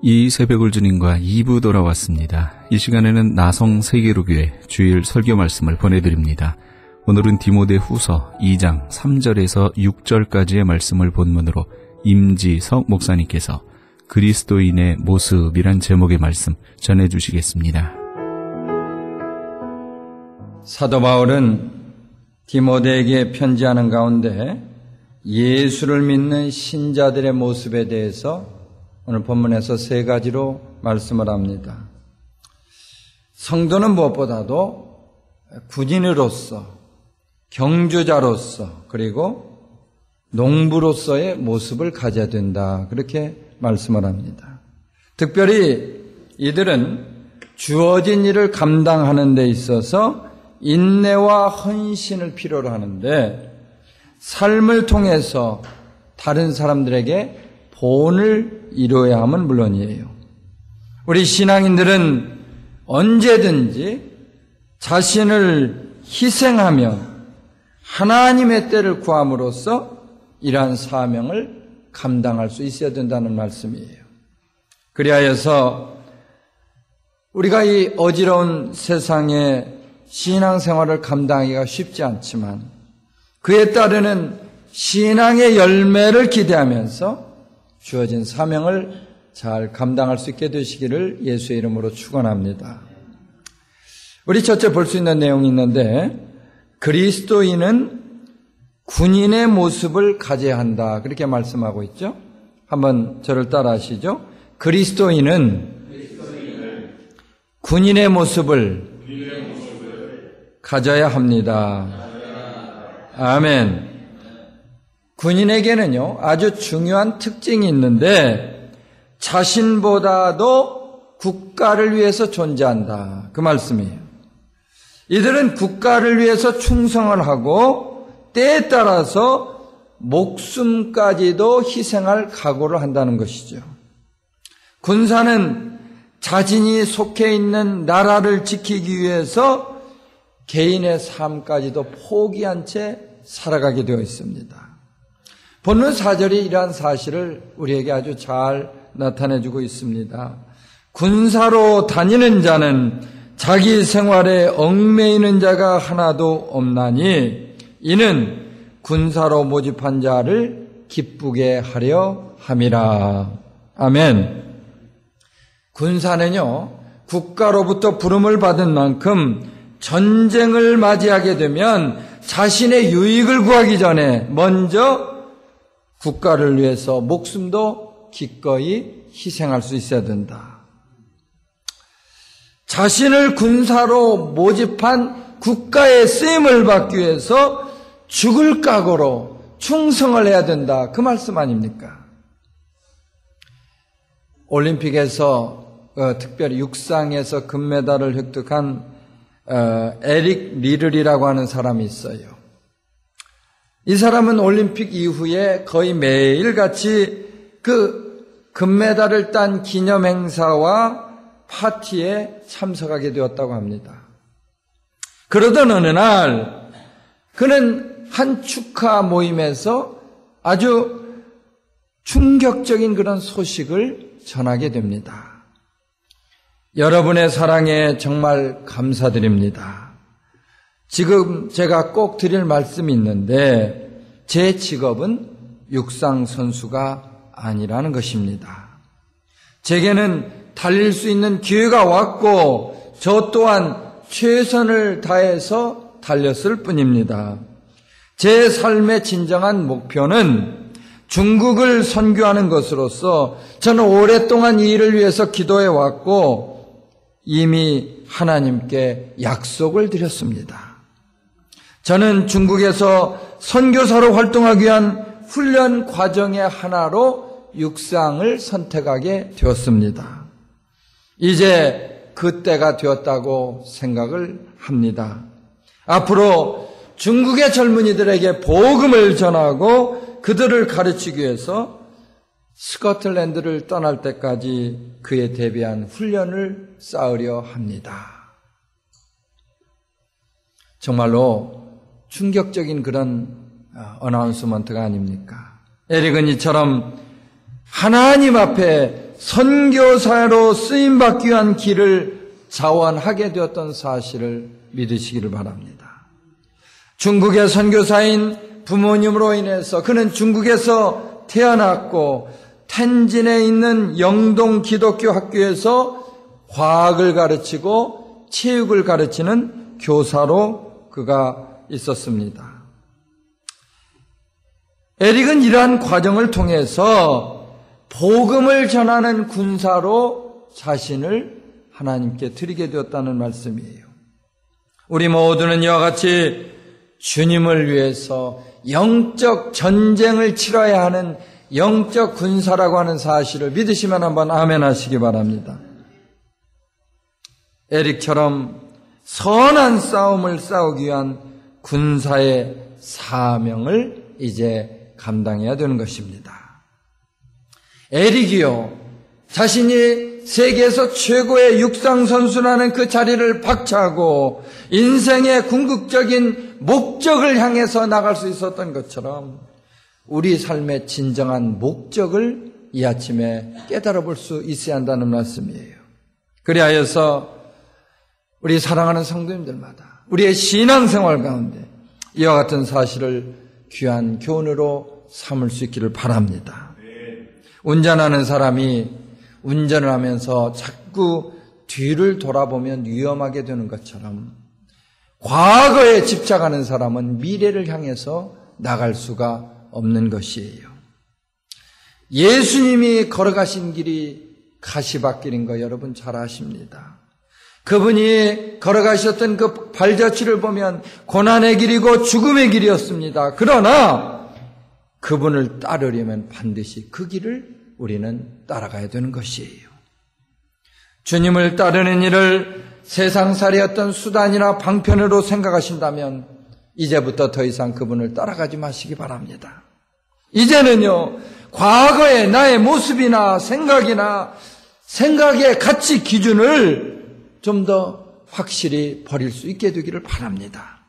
이 새벽을 주님과 2부 돌아왔습니다. 이 시간에는 나성 세계로교회 주일 설교 말씀을 보내드립니다. 오늘은 디모데후서 2장 3절에서 6절까지의 말씀을 본문으로 임지석 목사님께서 그리스도인의 모습이란 제목의 말씀 전해주시겠습니다. 사도 바울은 디모데에게 편지하는 가운데 예수를 믿는 신자들의 모습에 대해서 오늘 본문에서 3가지로 말씀을 합니다. 성도는 무엇보다도 군인으로서, 경주자로서, 그리고 농부로서의 모습을 가져야 된다. 그렇게 말씀을 합니다. 특별히 이들은 주어진 일을 감당하는 데 있어서 인내와 헌신을 필요로 하는데 삶을 통해서 다른 사람들에게 본을 이루어야 함은 물론이에요. 우리 신앙인들은 언제든지 자신을 희생하며 하나님의 때를 구함으로써 이러한 사명을 감당할 수 있어야 된다는 말씀이에요. 그리하여서 우리가 이 어지러운 세상에 신앙생활을 감당하기가 쉽지 않지만 그에 따르는 신앙의 열매를 기대하면서 주어진 사명을 잘 감당할 수 있게 되시기를 예수의 이름으로 축원합니다. 우리 첫째 볼 수 있는 내용이 있는데 그리스도인은 군인의 모습을 가져야 한다. 그렇게 말씀하고 있죠. 한번 저를 따라 하시죠. 그리스도인은 군인의 모습을 가져야 합니다. 아멘. 군인에게는요, 아주 중요한 특징이 있는데 자신보다도 국가를 위해서 존재한다. 그 말씀이에요. 이들은 국가를 위해서 충성을 하고 때에 따라서 목숨까지도 희생할 각오를 한다는 것이죠. 군사는 자신이 속해 있는 나라를 지키기 위해서 개인의 삶까지도 포기한 채 살아가게 되어 있습니다. 본문 4절이 이러한 사실을 우리에게 아주 잘 나타내주고 있습니다. 군사로 다니는 자는 자기 생활에 얽매이는 자가 하나도 없나니 이는 군사로 모집한 자를 기쁘게 하려 함이라. 아멘. 군사는요, 국가로부터 부름을 받은 만큼 전쟁을 맞이하게 되면 자신의 유익을 구하기 전에 먼저 국가를 위해서 목숨도 기꺼이 희생할 수 있어야 된다. 자신을 군사로 모집한 국가의 쓰임을 받기 위해서 죽을 각오로 충성을 해야 된다. 그 말씀 아닙니까? 올림픽에서 특별히 육상에서 금메달을 획득한 에릭 리를이라고 하는 사람이 있어요. 이 사람은 올림픽 이후에 거의 매일같이 그 금메달을 딴 기념행사와 파티에 참석하게 되었다고 합니다. 그러던 어느 날 그는 한 축하 모임에서 아주 충격적인 그런 소식을 전하게 됩니다. 여러분의 사랑에 정말 감사드립니다. 지금 제가 꼭 드릴 말씀이 있는데 제 직업은 육상 선수가 아니라는 것입니다. 제게는 달릴 수 있는 기회가 왔고 저 또한 최선을 다해서 달렸을 뿐입니다. 제 삶의 진정한 목표는 중국을 선교하는 것으로서 저는 오랫동안 이 일을 위해서 기도해 왔고 이미 하나님께 약속을 드렸습니다. 저는 중국에서 선교사로 활동하기 위한 훈련 과정의 하나로 육상을 선택하게 되었습니다. 이제 그때가 되었다고 생각을 합니다. 앞으로 중국의 젊은이들에게 복음을 전하고 그들을 가르치기 위해서 스코틀랜드를 떠날 때까지 그에 대비한 훈련을 쌓으려 합니다. 정말로 충격적인 그런 어나운스먼트가 아닙니까? 에릭은 이처럼 하나님 앞에 선교사로 쓰임받기 위한 길을 자원하게 되었던 사실을 믿으시기를 바랍니다. 중국의 선교사인 부모님으로 인해서 그는 중국에서 태어났고 텐진에 있는 영동 기독교 학교에서 과학을 가르치고 체육을 가르치는 교사로 그가 있었습니다. 에릭은 이러한 과정을 통해서 복음을 전하는 군사로 자신을 하나님께 드리게 되었다는 말씀이에요. 우리 모두는 이와 같이 주님을 위해서 영적 전쟁을 치러야 하는 영적 군사라고 하는 사실을 믿으시면 한번 아멘 하시기 바랍니다. 에릭처럼 선한 싸움을 싸우기 위한 군사의 사명을 이제 감당해야 되는 것입니다. 에릭이요, 자신이 세계에서 최고의 육상선수라는 그 자리를 박차하고 인생의 궁극적인 목적을 향해서 나갈 수 있었던 것처럼 우리 삶의 진정한 목적을 이 아침에 깨달아 볼 수 있어야 한다는 말씀이에요. 그리하여서 우리 사랑하는 성도님들마다 우리의 신앙생활 가운데 이와 같은 사실을 귀한 교훈으로 삼을 수 있기를 바랍니다. 운전하는 사람이 운전을 하면서 자꾸 뒤를 돌아보면 위험하게 되는 것처럼 과거에 집착하는 사람은 미래를 향해서 나갈 수가 없는 것이에요. 예수님이 걸어가신 길이 가시밭길인 거 여러분 잘 아십니다. 그분이 걸어가셨던 그 발자취를 보면 고난의 길이고 죽음의 길이었습니다. 그러나 그분을 따르려면 반드시 그 길을 우리는 따라가야 되는 것이에요. 주님을 따르는 일을 세상살이의 어떤 수단이나 방편으로 생각하신다면 이제부터 더 이상 그분을 따라가지 마시기 바랍니다. 이제는요, 과거의 나의 모습이나 생각의 가치 기준을 좀 더 확실히 버릴 수 있게 되기를 바랍니다.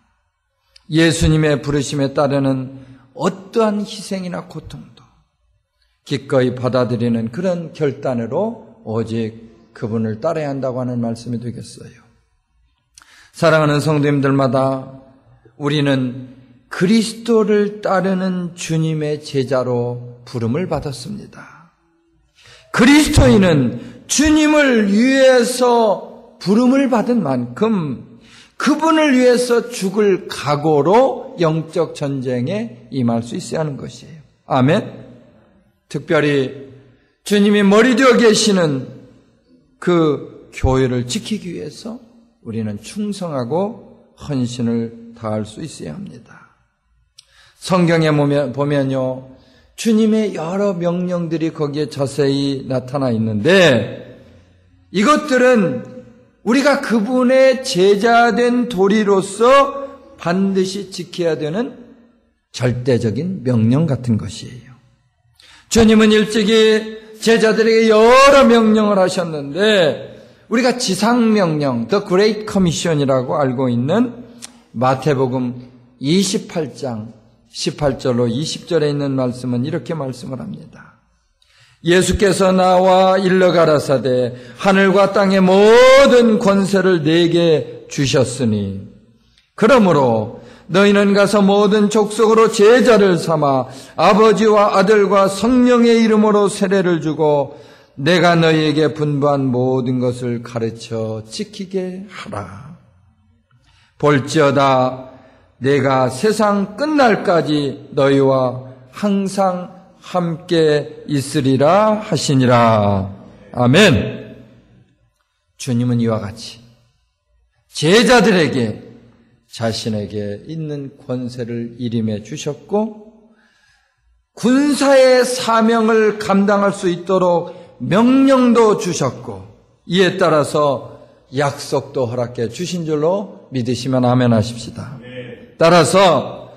예수님의 부르심에 따르는 어떠한 희생이나 고통도 기꺼이 받아들이는 그런 결단으로 오직 그분을 따라야 한다고 하는 말씀이 되겠어요. 사랑하는 성도님들마다 우리는 그리스도를 따르는 주님의 제자로 부름을 받았습니다. 그리스도인은 주님을 위해서 부름을 받은 만큼 그분을 위해서 죽을 각오로 영적 전쟁에 임할 수 있어야 하는 것이에요. 아멘. 특별히 주님이 머리 되어 계시는 그 교회를 지키기 위해서 우리는 충성하고 헌신을 다할 수 있어야 합니다. 성경에 보면요, 주님의 여러 명령들이 거기에 자세히 나타나 있는데 이것들은 우리가 그분의 제자된 도리로서 반드시 지켜야 되는 절대적인 명령 같은 것이에요. 주님은 일찍이 제자들에게 여러 명령을 하셨는데 우리가 지상명령, The Great Commission이라고 알고 있는 마태복음 28장 18절로 20절에 있는 말씀은 이렇게 말씀을 합니다. 예수께서 나와 일러 가라사대 하늘과 땅의 모든 권세를 내게 주셨으니 그러므로 너희는 가서 모든 족속으로 제자를 삼아 아버지와 아들과 성령의 이름으로 세례를 주고 내가 너희에게 분부한 모든 것을 가르쳐 지키게 하라. 볼지어다 내가 세상 끝날까지 너희와 항상 함께 있으리라 하시니라. 아멘. 주님은 이와 같이 제자들에게 자신에게 있는 권세를 일임해 주셨고 군사의 사명을 감당할 수 있도록 명령도 주셨고 이에 따라서 약속도 허락해 주신 줄로 믿으시면 아멘 하십시다. 따라서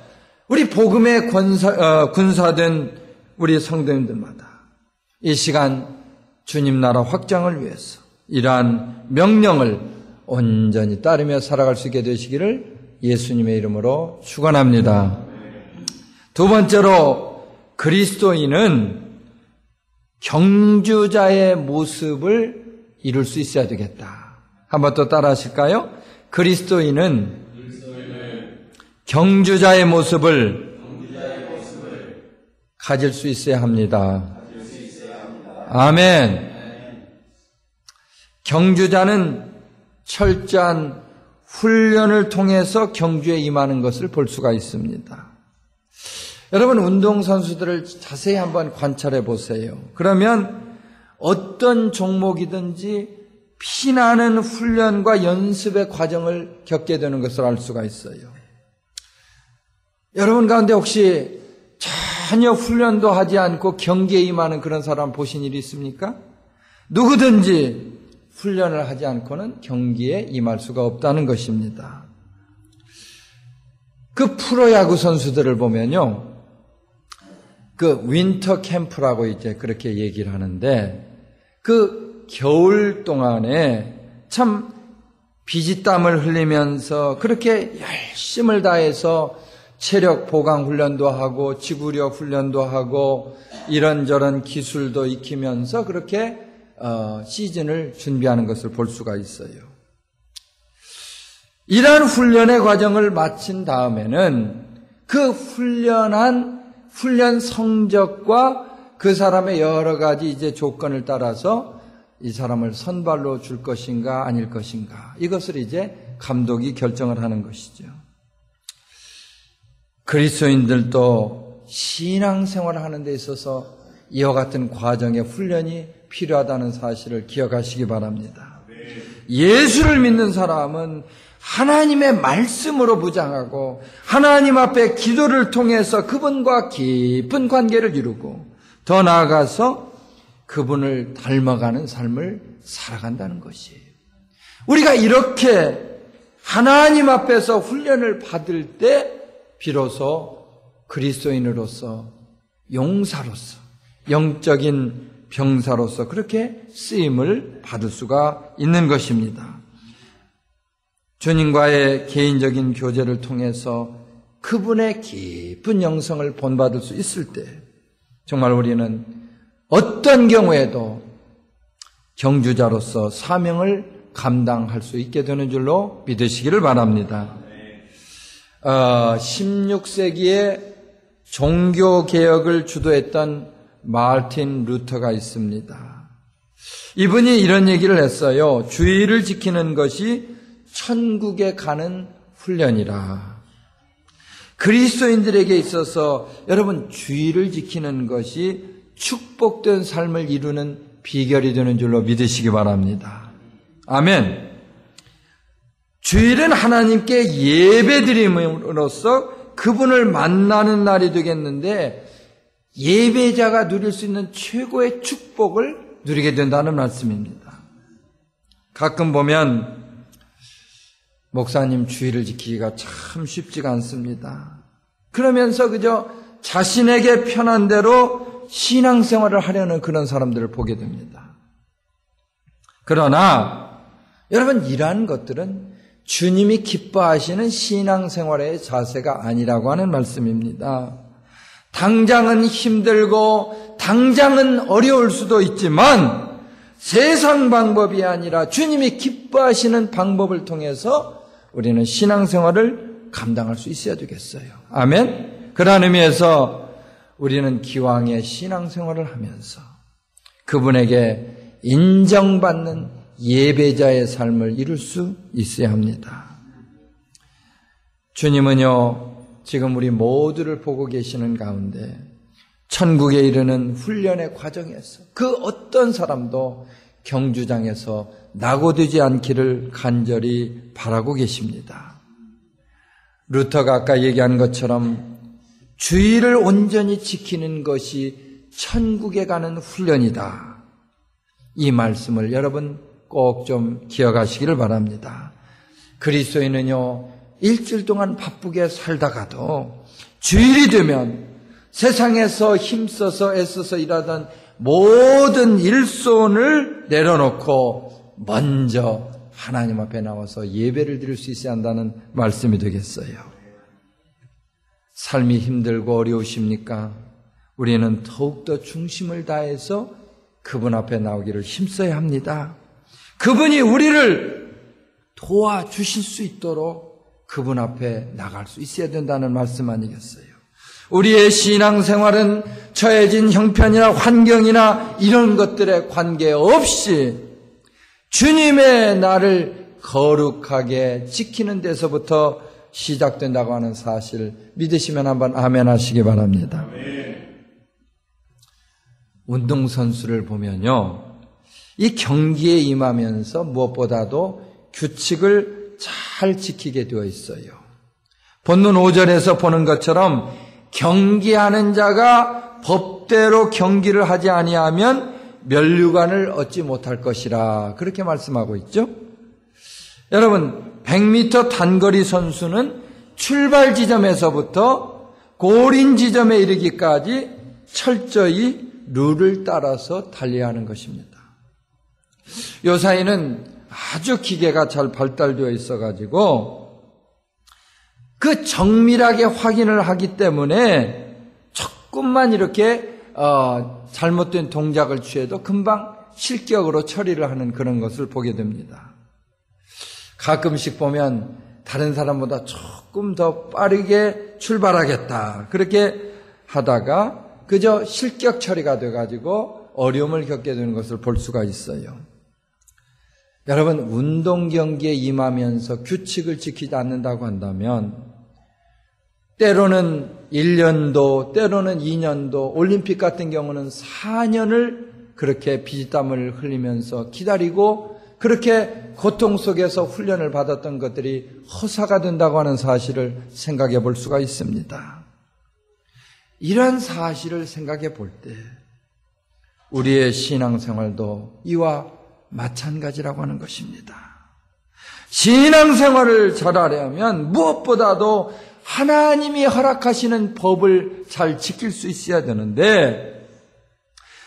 우리 복음의 군사된 우리 성도님들마다 이 시간 주님 나라 확장을 위해서 이러한 명령을 온전히 따르며 살아갈 수 있게 되시기를 예수님의 이름으로 축원합니다. 두 번째로 그리스도인은 경주자의 모습을 이룰 수 있어야 되겠다. 한번 또 따라 하실까요? 그리스도인은 경주자의 모습을 가질 수 있어야 합니다. 아멘. 경주자는 철저한 훈련을 통해서 경주에 임하는 것을 볼 수가 있습니다. 여러분, 운동선수들을 자세히 한번 관찰해 보세요. 그러면 어떤 종목이든지 피나는 훈련과 연습의 과정을 겪게 되는 것을 알 수가 있어요. 여러분 가운데 혹시 전혀 훈련도 하지 않고 경기에 임하는 그런 사람 보신 일이 있습니까? 누구든지 훈련을 하지 않고는 경기에 임할 수가 없다는 것입니다. 그 프로야구 선수들을 보면요, 그 윈터 캠프라고 이제 그렇게 얘기를 하는데, 그 겨울 동안에 참 비지땀을 흘리면서 그렇게 열심을 다해서 체력 보강 훈련도 하고 지구력 훈련도 하고 이런저런 기술도 익히면서 그렇게 시즌을 준비하는 것을 볼 수가 있어요. 이러한 훈련의 과정을 마친 다음에는 그 훈련 성적과 그 사람의 여러 가지 이제 조건을 따라서 이 사람을 선발로 줄 것인가 아닐 것인가, 이것을 이제 감독이 결정을 하는 것이죠. 그리스도인들도 신앙생활을 하는 데 있어서 이와 같은 과정의 훈련이 필요하다는 사실을 기억하시기 바랍니다. 예수를 믿는 사람은 하나님의 말씀으로 무장하고 하나님 앞에 기도를 통해서 그분과 깊은 관계를 이루고 더 나아가서 그분을 닮아가는 삶을 살아간다는 것이에요. 우리가 이렇게 하나님 앞에서 훈련을 받을 때 비로소 그리스도인으로서, 용사로서, 영적인 병사로서 그렇게 쓰임을 받을 수가 있는 것입니다. 주님과의 개인적인 교제를 통해서 그분의 깊은 영성을 본받을 수 있을 때 정말 우리는 어떤 경우에도 경주자로서 사명을 감당할 수 있게 되는 줄로 믿으시기를 바랍니다. 16세기에 종교개혁을 주도했던 마르틴 루터가 있습니다. 이분이 이런 얘기를 했어요. 주의를 지키는 것이 천국에 가는 훈련이라. 그리스도인들에게 있어서 여러분, 주의를 지키는 것이 축복된 삶을 이루는 비결이 되는 줄로 믿으시기 바랍니다. 아멘. 주일은 하나님께 예배드림으로써 그분을 만나는 날이 되겠는데, 예배자가 누릴 수 있는 최고의 축복을 누리게 된다는 말씀입니다. 가끔 보면 목사님 주일을 지키기가 참 쉽지가 않습니다. 그러면서 그저 자신에게 편한 대로 신앙생활을 하려는 그런 사람들을 보게 됩니다. 그러나 여러분, 이러한 것들은 주님이 기뻐하시는 신앙생활의 자세가 아니라고 하는 말씀입니다. 당장은 힘들고 당장은 어려울 수도 있지만 세상 방법이 아니라 주님이 기뻐하시는 방법을 통해서 우리는 신앙생활을 감당할 수 있어야 되겠어요. 아멘. 그러한 의미에서 우리는 기왕의 신앙생활을 하면서 그분에게 인정받는 예배자의 삶을 이룰 수 있어야 합니다. 주님은요, 지금 우리 모두를 보고 계시는 가운데 천국에 이르는 훈련의 과정에서 그 어떤 사람도 경주장에서 낙오되지 않기를 간절히 바라고 계십니다. 루터가 아까 얘기한 것처럼 주의를 온전히 지키는 것이 천국에 가는 훈련이다. 이 말씀을 여러분 꼭 좀 기억하시기를 바랍니다. 그리스도인은요, 일주일 동안 바쁘게 살다가도 주일이 되면 세상에서 힘써서 애써서 일하던 모든 일손을 내려놓고 먼저 하나님 앞에 나와서 예배를 드릴 수 있어야 한다는 말씀이 되겠어요. 삶이 힘들고 어려우십니까? 우리는 더욱더 중심을 다해서 그분 앞에 나오기를 힘써야 합니다. 그분이 우리를 도와주실 수 있도록 그분 앞에 나갈 수 있어야 된다는 말씀 아니겠어요? 우리의 신앙생활은 처해진 형편이나 환경이나 이런 것들에 관계없이 주님의 나를 거룩하게 지키는 데서부터 시작된다고 하는 사실 믿으시면 한번 아멘 하시기 바랍니다. 운동선수를 보면요, 이 경기에 임하면서 무엇보다도 규칙을 잘 지키게 되어 있어요. 본문 5절에서 보는 것처럼 경기하는 자가 법대로 경기를 하지 아니하면 면류관을 얻지 못할 것이라 그렇게 말씀하고 있죠. 여러분, 100m 단거리 선수는 출발 지점에서부터 골인 지점에 이르기까지 철저히 룰을 따라서 달려야 하는 것입니다. 요사이는 아주 기계가 잘 발달되어 있어가지고 그 정밀하게 확인을 하기 때문에 조금만 이렇게 잘못된 동작을 취해도 금방 실격으로 처리를 하는 그런 것을 보게 됩니다. 가끔씩 보면 다른 사람보다 조금 더 빠르게 출발하겠다 그렇게 하다가 그저 실격 처리가 돼가지고 어려움을 겪게 되는 것을 볼 수가 있어요. 여러분, 운동 경기에 임하면서 규칙을 지키지 않는다고 한다면 때로는 1년도, 때로는 2년도, 올림픽 같은 경우는 4년을 그렇게 피땀을 흘리면서 기다리고 그렇게 고통 속에서 훈련을 받았던 것들이 허사가 된다고 하는 사실을 생각해 볼 수가 있습니다. 이러한 사실을 생각해 볼 때 우리의 신앙생활도 이와 마찬가지라고 하는 것입니다. 신앙생활을 잘하려면 무엇보다도 하나님이 허락하시는 법을 잘 지킬 수 있어야 되는데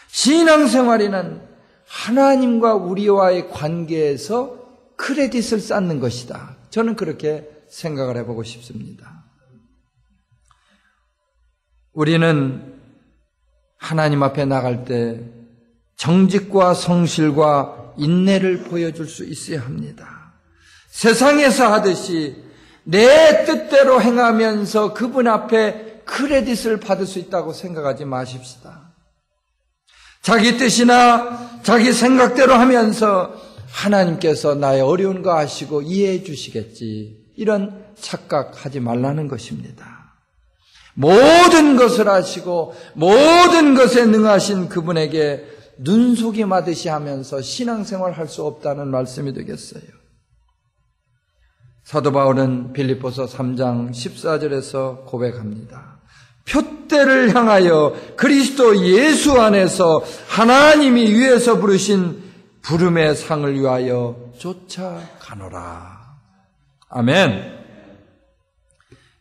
신앙생활에는 하나님과 우리와의 관계에서 크레딧을 쌓는 것이다. 저는 그렇게 생각을 해보고 싶습니다. 우리는 하나님 앞에 나갈 때 정직과 성실과 인내를 보여줄 수 있어야 합니다. 세상에서 하듯이 내 뜻대로 행하면서 그분 앞에 크레딧을 받을 수 있다고 생각하지 마십시다. 자기 뜻이나 자기 생각대로 하면서 하나님께서 나의 어려운 거 아시고 이해해 주시겠지, 이런 착각하지 말라는 것입니다. 모든 것을 아시고 모든 것에 능하신 그분에게 눈속임하듯이 하면서 신앙생활 할 수 없다는 말씀이 되겠어요. 사도 바울은 빌립보서 3장 14절에서 고백합니다. 표대를 향하여 그리스도 예수 안에서 하나님이 위에서 부르신 부름의 상을 위하여 쫓아가노라. 아멘.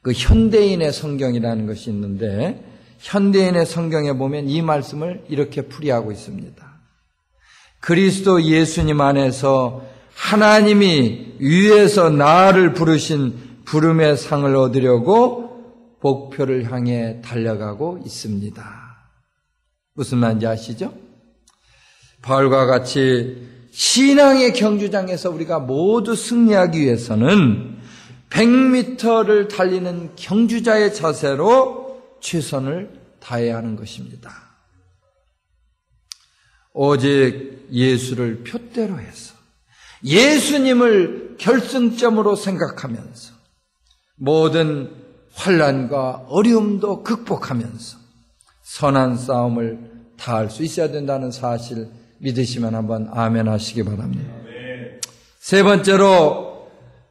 그 현대인의 성경이라는 것이 있는데 현대인의 성경에 보면 이 말씀을 이렇게 풀이하고 있습니다. 그리스도 예수님 안에서 하나님이 위에서 나를 부르신 부름의 상을 얻으려고 목표를 향해 달려가고 있습니다. 무슨 말인지 아시죠? 바울과 같이 신앙의 경주장에서 우리가 모두 승리하기 위해서는 100m를 달리는 경주자의 자세로 최선을 다해야 하는 것입니다. 오직 예수를 표대로 해서 예수님을 결승점으로 생각하면서 모든 환난과 어려움도 극복하면서 선한 싸움을 다할 수 있어야 된다는 사실 믿으시면 한번 아멘 하시기 바랍니다. 세 번째로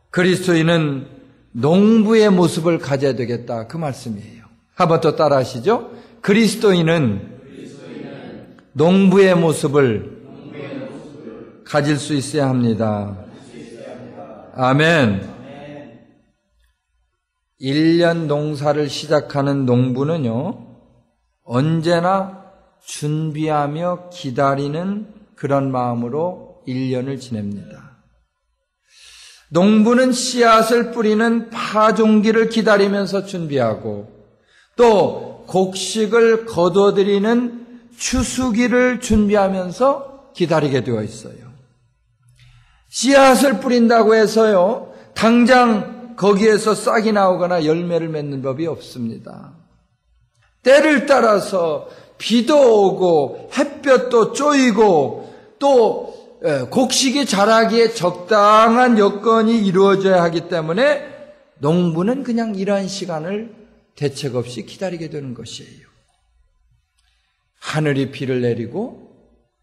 그리스도인은 농부의 모습을 가져야 되겠다, 그 말씀이에요. 한번 더 따라 하시죠. 그리스도인은 농부의 모습을 가질 수 있어야 합니다. 아멘. 1년 농사를 시작하는 농부는요, 언제나 준비하며 기다리는 그런 마음으로 1년을 지냅니다. 농부는 씨앗을 뿌리는 파종기를 기다리면서 준비하고 또 곡식을 거둬들이는 추수기를 준비하면서 기다리게 되어 있어요. 씨앗을 뿌린다고 해서요, 당장 거기에서 싹이 나오거나 열매를 맺는 법이 없습니다. 때를 따라서 비도 오고 햇볕도 쪼이고 또 곡식이 자라기에 적당한 여건이 이루어져야 하기 때문에 농부는 그냥 이러한 시간을 대책 없이 기다리게 되는 것이에요. 하늘이 비를 내리고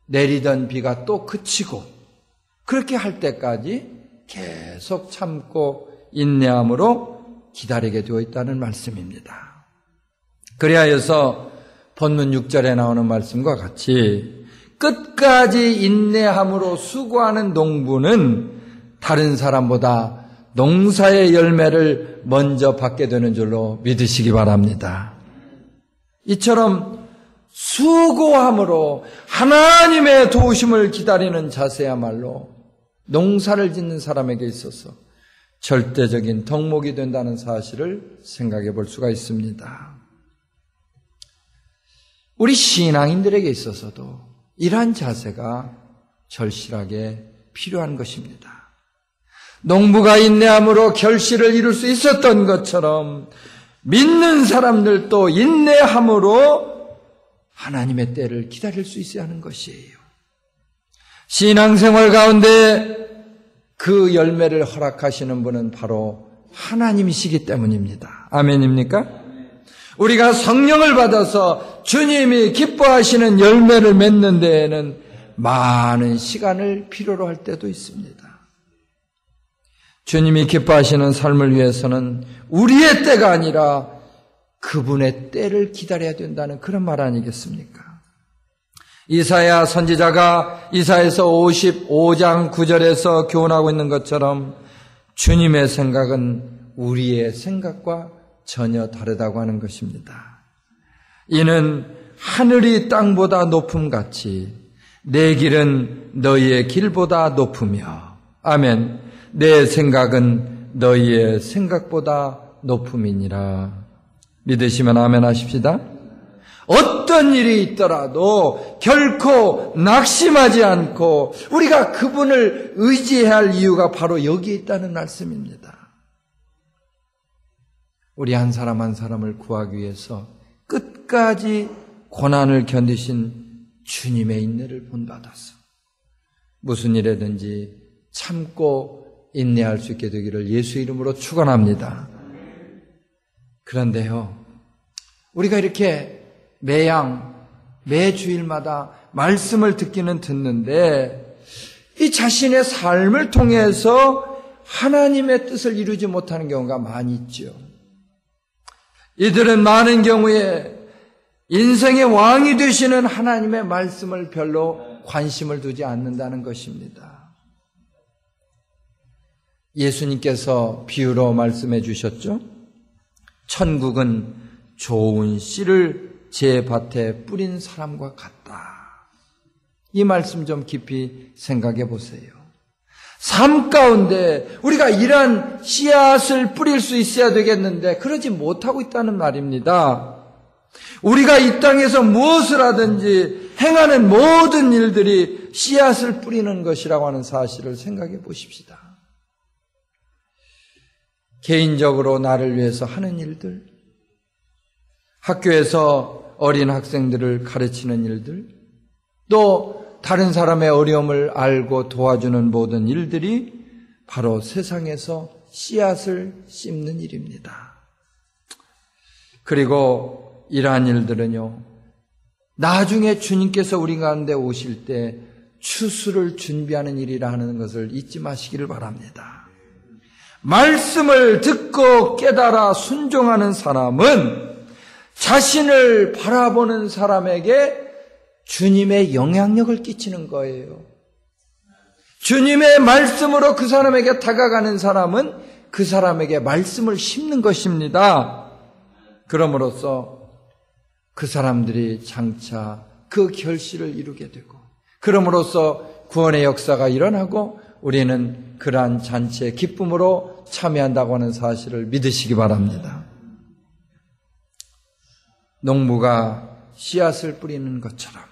내리던 비가 또 그치고 그렇게 할 때까지 계속 참고 인내함으로 기다리게 되어 있다는 말씀입니다. 그리하여서 본문 6절에 나오는 말씀과 같이 끝까지 인내함으로 수고하는 농부는 다른 사람보다 농사의 열매를 먼저 받게 되는 줄로 믿으시기 바랍니다. 이처럼 수고함으로 하나님의 도우심을 기다리는 자세야말로 농사를 짓는 사람에게 있어서 절대적인 덕목이 된다는 사실을 생각해 볼 수가 있습니다. 우리 신앙인들에게 있어서도 이러한 자세가 절실하게 필요한 것입니다. 농부가 인내함으로 결실을 이룰 수 있었던 것처럼 믿는 사람들도 인내함으로 하나님의 때를 기다릴 수 있어야 하는 것이에요. 신앙생활 가운데 그 열매를 허락하시는 분은 바로 하나님이시기 때문입니다. 아멘입니까? 우리가 성령을 받아서 주님이 기뻐하시는 열매를 맺는 데에는 많은 시간을 필요로 할 때도 있습니다. 주님이 기뻐하시는 삶을 위해서는 우리의 때가 아니라 그분의 때를 기다려야 된다는 그런 말 아니겠습니까? 이사야 선지자가 이사야서 55장 9절에서 교훈하고 있는 것처럼 주님의 생각은 우리의 생각과 전혀 다르다고 하는 것입니다. 이는 하늘이 땅보다 높음같이 내 길은 너희의 길보다 높으며 아멘. 내 생각은 너희의 생각보다 높음이니라. 믿으시면 아멘 하십시다. 어떤 일이 있더라도 결코 낙심하지 않고 우리가 그분을 의지해야 할 이유가 바로 여기에 있다는 말씀입니다. 우리 한 사람 한 사람을 구하기 위해서 끝까지 고난을 견디신 주님의 인내를 본받아서 무슨 일이든지 참고 인내할 수 있게 되기를 예수 이름으로 축원합니다. 그런데요, 우리가 이렇게 매주일마다 말씀을 듣기는 듣는데 이 자신의 삶을 통해서 하나님의 뜻을 이루지 못하는 경우가 많이 있죠. 이들은 많은 경우에 인생의 왕이 되시는 하나님의 말씀을 별로 관심을 두지 않는다는 것입니다. 예수님께서 비유로 말씀해 주셨죠. 천국은 좋은 씨를 제 밭에 뿌린 사람과 같다. 이 말씀 좀 깊이 생각해 보세요. 삶 가운데 우리가 이러한 씨앗을 뿌릴 수 있어야 되겠는데 그러지 못하고 있다는 말입니다. 우리가 이 땅에서 무엇을 하든지 행하는 모든 일들이 씨앗을 뿌리는 것이라고 하는 사실을 생각해 보십시다. 개인적으로 나를 위해서 하는 일들, 학교에서 어린 학생들을 가르치는 일들, 또 다른 사람의 어려움을 알고 도와주는 모든 일들이 바로 세상에서 씨앗을 심는 일입니다. 그리고 이러한 일들은요, 나중에 주님께서 우리 가운데 오실 때 추수를 준비하는 일이라 하는 것을 잊지 마시기를 바랍니다. 말씀을 듣고 깨달아 순종하는 사람은 자신을 바라보는 사람에게 주님의 영향력을 끼치는 거예요. 주님의 말씀으로 그 사람에게 다가가는 사람은 그 사람에게 말씀을 심는 것입니다. 그럼으로써 그 사람들이 장차 그 결실을 이루게 되고, 그럼으로써 구원의 역사가 일어나고 우리는 그러한 잔치의 기쁨으로 참여한다고 하는 사실을 믿으시기 바랍니다. 농부가 씨앗을 뿌리는 것처럼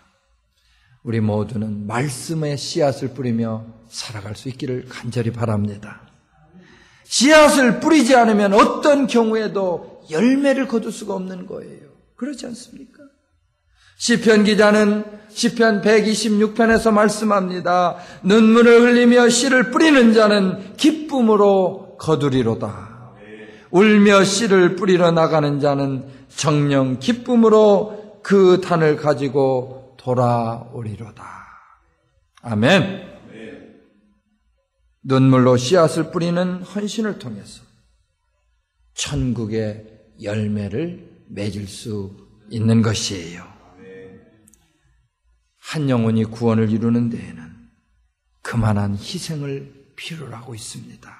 우리 모두는 말씀의 씨앗을 뿌리며 살아갈 수 있기를 간절히 바랍니다. 씨앗을 뿌리지 않으면 어떤 경우에도 열매를 거둘 수가 없는 거예요. 그렇지 않습니까? 시편 기자는 시편 126편에서 말씀합니다. 눈물을 흘리며 씨를 뿌리는 자는 기쁨으로 거두리로다. 울며 씨를 뿌리러 나가는 자는 정녕 기쁨으로 그 단을 가지고 돌아오리로다. 아멘. 눈물로 씨앗을 뿌리는 헌신을 통해서 천국의 열매를 맺을 수 있는 것이에요. 한 영혼이 구원을 이루는 데에는 그만한 희생을 필요로 하고 있습니다.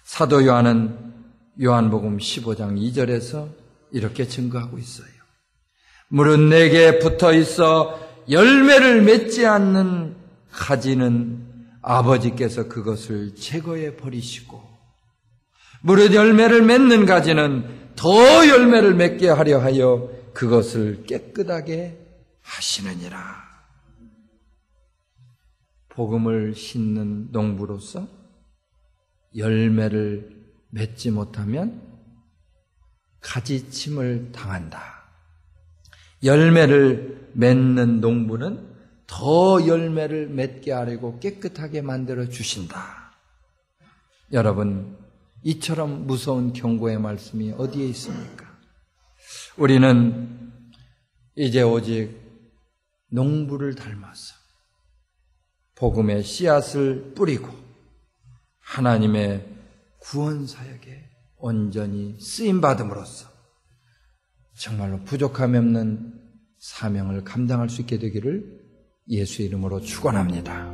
사도 요한은 요한복음 15장 2절에서 이렇게 증거하고 있어요. 물은 내게 붙어 있어 열매를 맺지 않는 가지는 아버지께서 그것을 제거해 버리시고 무릇 열매를 맺는 가지는 더 열매를 맺게 하려 하여 그것을 깨끗하게 하시느니라. 복음을 심는 농부로서 열매를 맺지 못하면 가지침을 당한다. 열매를 맺는 농부는 더 열매를 맺게 하려고 깨끗하게 만들어 주신다. 여러분, 이처럼 무서운 경고의 말씀이 어디에 있습니까? 우리는 이제 오직 농부를 닮아서 복음의 씨앗을 뿌리고 하나님의 구원 사역에 온전히 쓰임받음으로써 정말로 부족함이 없는 사명을 감당할 수 있게 되기를 예수의 이름으로 축원합니다.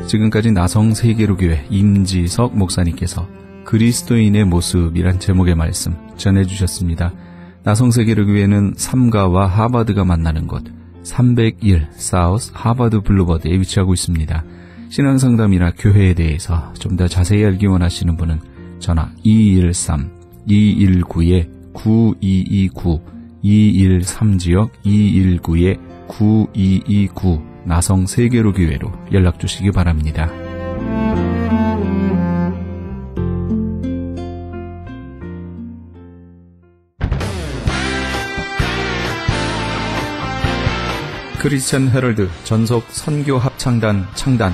지금까지 나성세계로교회 임지석 목사님께서 그리스도인의 모습이란 제목의 말씀 전해주셨습니다. 나성세계로교회는 삼가와 하버드가 만나는 곳 301 사우스 하버드 블루버드에 위치하고 있습니다. 신앙상담이나 교회에 대해서 좀 더 자세히 알기 원하시는 분은 전화 213-219-9229 213지역 219-9229 나성세계로교회로 연락주시기 바랍니다. 크리스천 헤럴드 전속 선교 합창단 창단.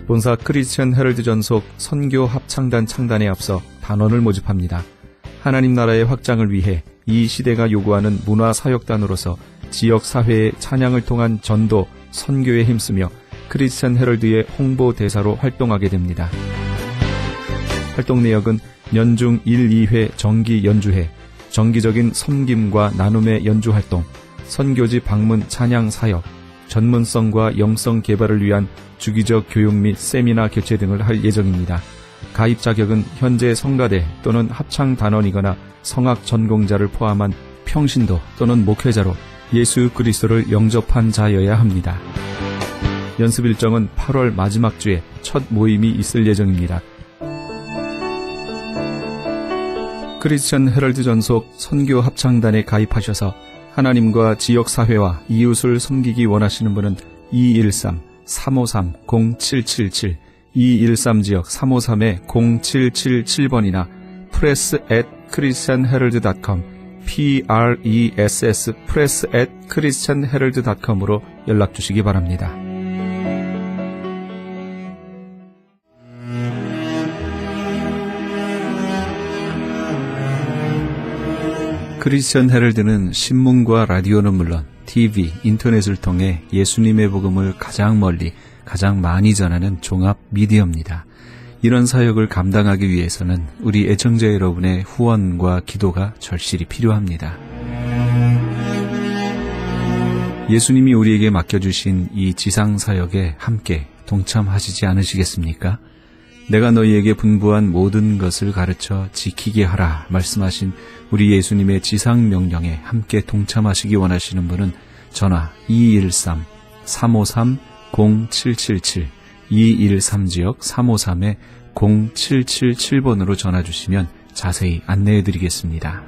본사 크리스천 헤럴드 전속 선교 합창단 창단에 앞서 단원을 모집합니다. 하나님 나라의 확장을 위해 이 시대가 요구하는 문화사역단으로서 지역사회의 찬양을 통한 전도, 선교에 힘쓰며 크리스천 헤럴드의 홍보대사로 활동하게 됩니다. 활동 내역은 연중 1, 2회 정기 연주회, 정기적인 섬김과 나눔의 연주활동, 선교지 방문 찬양 사역, 전문성과 영성 개발을 위한 주기적 교육 및 세미나 개최 등을 할 예정입니다. 가입 자격은 현재 성가대 또는 합창단원이거나 성악 전공자를 포함한 평신도 또는 목회자로 예수 그리스도를 영접한 자여야 합니다. 연습 일정은 8월 마지막 주에 첫 모임이 있을 예정입니다. 크리스천 헤럴드 전속 선교 합창단에 가입하셔서 하나님과 지역사회와 이웃을 섬기기 원하시는 분은 213-353-0777 213지역 353-0777번이나 press@christianherald.com press press@christianherald.com으로 연락주시기 바랍니다. 크리스천 헤럴드는 신문과 라디오는 물론 TV, 인터넷을 통해 예수님의 복음을 가장 멀리, 가장 많이 전하는 종합 미디어입니다. 이런 사역을 감당하기 위해서는 우리 애청자 여러분의 후원과 기도가 절실히 필요합니다. 예수님이 우리에게 맡겨주신 이 지상사역에 함께 동참하시지 않으시겠습니까? 내가 너희에게 분부한 모든 것을 가르쳐 지키게 하라 말씀하신 우리 예수님의 지상명령에 함께 동참하시기 원하시는 분은 전화 213-353-0777 (0777-213) 353-0777번으로 전화 주시면 자세히 안내해 드리겠습니다.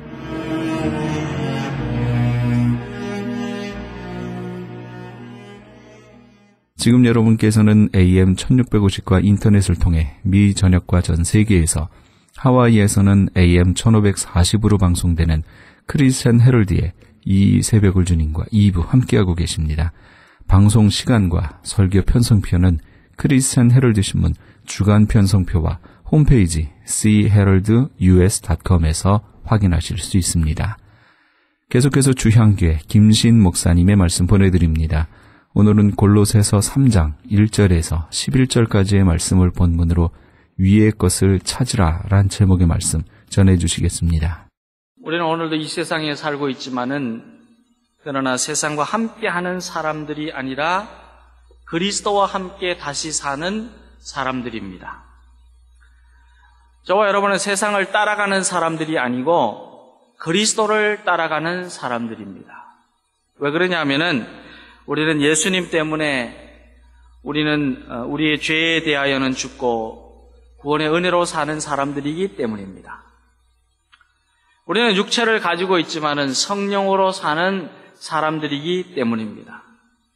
지금 여러분께서는 AM 1650과 인터넷을 통해 미 전역과 전 세계에서, 하와이에서는 AM 1540으로 방송되는 크리스천 헤럴드의 이 새벽을 주님과 2부 함께하고 계십니다. 방송 시간과 설교 편성표는 크리스천 헤럴드 신문 주간 편성표와 홈페이지cheraldus.com에서 확인하실 수 있습니다. 계속해서 주향교회 김신 목사님의 말씀 보내드립니다. 오늘은 골로새서 3장 1절에서 11절까지의 말씀을 본문으로 위의 것을 찾으라 란 제목의 말씀 전해주시겠습니다. 우리는 오늘도 이 세상에 살고 있지만은, 그러나 세상과 함께하는 사람들이 아니라 그리스도와 함께 다시 사는 사람들입니다. 저와 여러분은 세상을 따라가는 사람들이 아니고 그리스도를 따라가는 사람들입니다. 왜 그러냐면은 우리는 예수님 때문에 우리의 죄에 대하여는 죽고 구원의 은혜로 사는 사람들이기 때문입니다. 우리는 육체를 가지고 있지만은 성령으로 사는 사람들이기 때문입니다.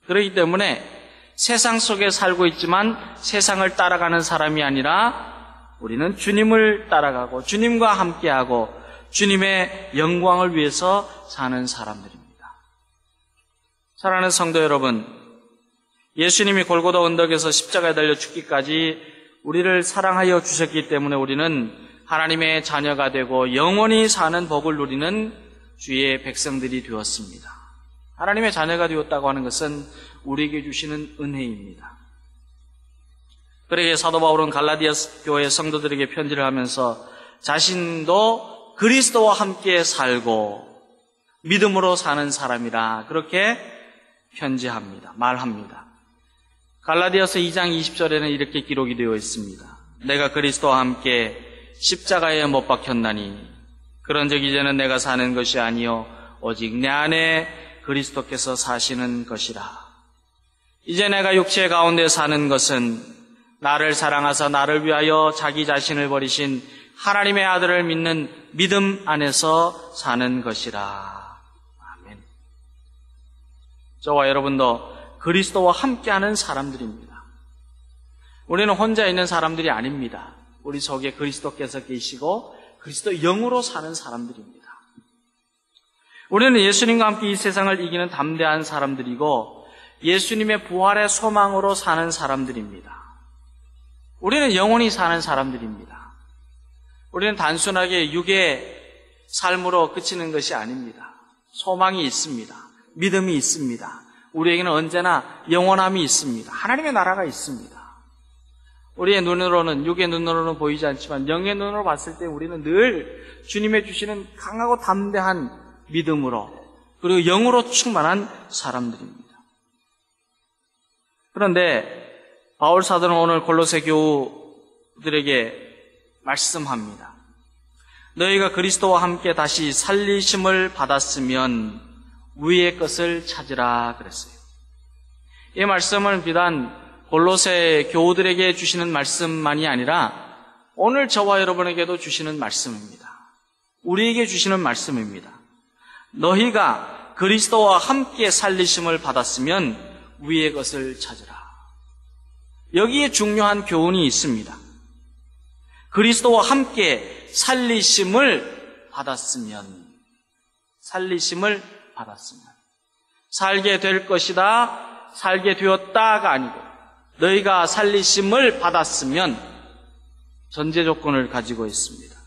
그렇기 때문에 세상 속에 살고 있지만 세상을 따라가는 사람이 아니라 우리는 주님을 따라가고 주님과 함께하고 주님의 영광을 위해서 사는 사람들입니다. 사랑하는 성도 여러분, 예수님이 골고다 언덕에서 십자가에 달려 죽기까지 우리를 사랑하여 주셨기 때문에 우리는 하나님의 자녀가 되고 영원히 사는 복을 누리는 주의 백성들이 되었습니다. 하나님의 자녀가 되었다고 하는 것은 우리에게 주시는 은혜입니다. 그러기에 사도 바울은 갈라디아 교회 성도들에게 편지를 하면서 자신도 그리스도와 함께 살고 믿음으로 사는 사람이라 그렇게 편지합니다. 말합니다. 갈라디아서 2장 20절에는 이렇게 기록이 되어 있습니다. 내가 그리스도와 함께 십자가에 못 박혔나니 그런즉 이제는 내가 사는 것이 아니요 오직 내 안에 그리스도께서 사시는 것이라. 이제 내가 육체 가운데 사는 것은 나를 사랑하사 나를 위하여 자기 자신을 버리신 하나님의 아들을 믿는 믿음 안에서 사는 것이라. 아멘. 저와 여러분도 그리스도와 함께하는 사람들입니다. 우리는 혼자 있는 사람들이 아닙니다. 우리 속에 그리스도께서 계시고 그리스도 영으로 사는 사람들입니다. 우리는 예수님과 함께 이 세상을 이기는 담대한 사람들이고 예수님의 부활의 소망으로 사는 사람들입니다. 우리는 영원히 사는 사람들입니다. 우리는 단순하게 육의 삶으로 그치는 것이 아닙니다. 소망이 있습니다. 믿음이 있습니다. 우리에게는 언제나 영원함이 있습니다. 하나님의 나라가 있습니다. 우리의 눈으로는, 육의 눈으로는 보이지 않지만 영의 눈으로 봤을 때 우리는 늘 주님의 주시는 강하고 담대한 믿음으로 그리고 영으로 충만한 사람들입니다. 그런데 바울 사도는 오늘 골로새 교우들에게 말씀합니다. 너희가 그리스도와 함께 다시 살리심을 받았으면 위의 것을 찾으라 그랬어요. 이 말씀은 비단 골로새 교우들에게 주시는 말씀만이 아니라 오늘 저와 여러분에게도 주시는 말씀입니다. 우리에게 주시는 말씀입니다. 너희가 그리스도와 함께 살리심을 받았으면 위의 것을 찾으라. 여기에 중요한 교훈이 있습니다. 그리스도와 함께 살리심을 받았으면 살게 될 것이다, 살게 되었다가 아니고 너희가 살리심을 받았으면 전제 조건을 가지고 있습니다.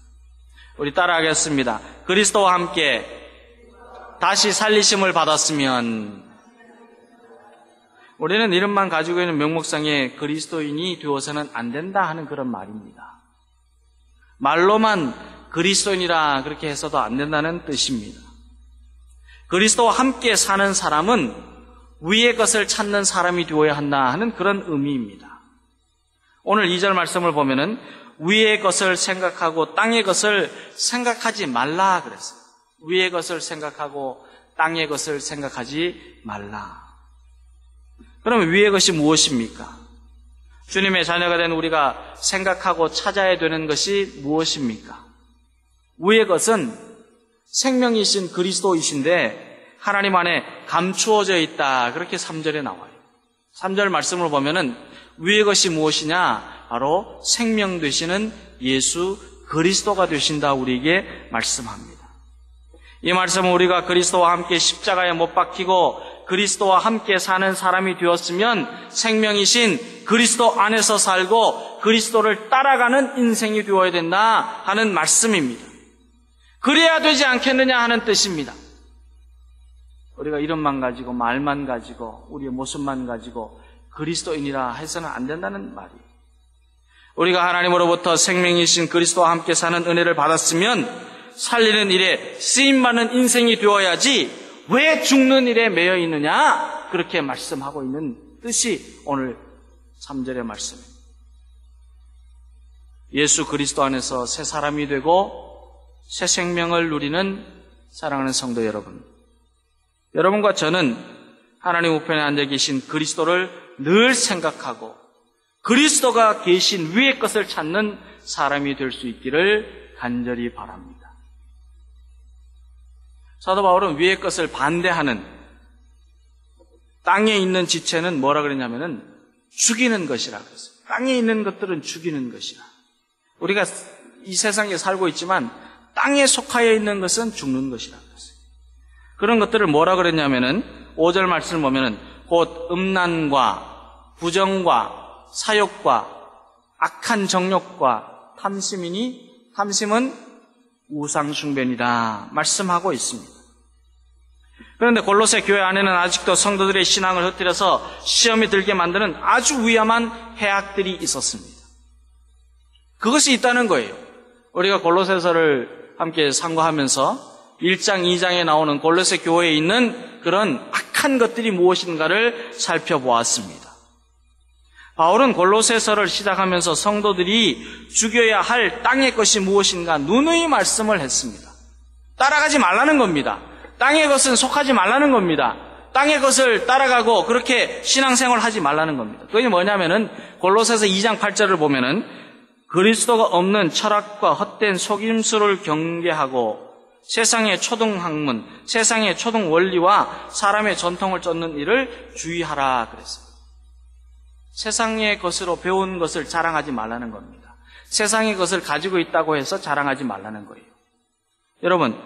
우리 따라하겠습니다. 그리스도와 함께 다시 살리심을 받았으면. 우리는 이름만 가지고 있는 명목상에 그리스도인이 되어서는 안 된다 하는 그런 말입니다. 말로만 그리스도인이라 그렇게 해서도 안 된다는 뜻입니다. 그리스도와 함께 사는 사람은 위의 것을 찾는 사람이 되어야 한다 하는 그런 의미입니다. 오늘 2절 말씀을 보면은 위의 것을 생각하고 땅의 것을 생각하지 말라 그랬어요. 위의 것을 생각하고 땅의 것을 생각하지 말라. 그러면 위의 것이 무엇입니까? 주님의 자녀가 된 우리가 생각하고 찾아야 되는 것이 무엇입니까? 위의 것은 생명이신 그리스도이신데 하나님 안에 감추어져 있다. 그렇게 3절에 나와요. 3절 말씀을 보면은 위의 것이 무엇이냐? 바로 생명 되시는 예수 그리스도가 되신다 우리에게 말씀합니다. 이 말씀은 우리가 그리스도와 함께 십자가에 못 박히고 그리스도와 함께 사는 사람이 되었으면 생명이신 그리스도 안에서 살고 그리스도를 따라가는 인생이 되어야 된다 하는 말씀입니다. 그래야 되지 않겠느냐 하는 뜻입니다. 우리가 이름만 가지고 말만 가지고 우리의 모습만 가지고 그리스도인이라 해서는 안 된다는 말이에요. 우리가 하나님으로부터 생명이신 그리스도와 함께 사는 은혜를 받았으면 살리는 일에 쓰임받는 인생이 되어야지 왜 죽는 일에 매여 있느냐? 그렇게 말씀하고 있는 뜻이 오늘 3절의 말씀입니다. 예수 그리스도 안에서 새 사람이 되고 새 생명을 누리는 사랑하는 성도 여러분, 여러분과 저는 하나님 우편에 앉아 계신 그리스도를 늘 생각하고 그리스도가 계신 위의 것을 찾는 사람이 될 수 있기를 간절히 바랍니다. 사도 바울은 위의 것을 반대하는 땅에 있는 지체는 뭐라 그랬냐면은 죽이는 것이라 그랬어요. 땅에 있는 것들은 죽이는 것이라. 우리가 이 세상에 살고 있지만 땅에 속하여 있는 것은 죽는 것이라 그랬어요. 그런 것들을 뭐라 그랬냐면은 5절 말씀을 보면은 곧 음란과 부정과 사욕과 악한 정욕과 탐심이니 탐심은 우상숭배니라 말씀하고 있습니다. 그런데 골로새 교회 안에는 아직도 성도들의 신앙을 흩뜨려서 시험이 들게 만드는 아주 위험한 해악들이 있었습니다. 그것이 있다는 거예요. 우리가 골로새서를 함께 상고하면서 1장, 2장에 나오는 골로새 교회에 있는 그런 악한 것들이 무엇인가를 살펴보았습니다. 바울은 골로새서를 시작하면서 성도들이 죽여야 할 땅의 것이 무엇인가 누누이 말씀을 했습니다. 따라가지 말라는 겁니다. 땅의 것은 속하지 말라는 겁니다. 땅의 것을 따라가고 그렇게 신앙생활 하지 말라는 겁니다. 그게 뭐냐면은 골로새서 2장 8절을 보면은 그리스도가 없는 철학과 헛된 속임수를 경계하고 세상의 초등학문, 세상의 초등 원리와 사람의 전통을 쫓는 일을 주의하라 그랬어요. 세상의 것으로 배운 것을 자랑하지 말라는 겁니다. 세상의 것을 가지고 있다고 해서 자랑하지 말라는 거예요. 여러분,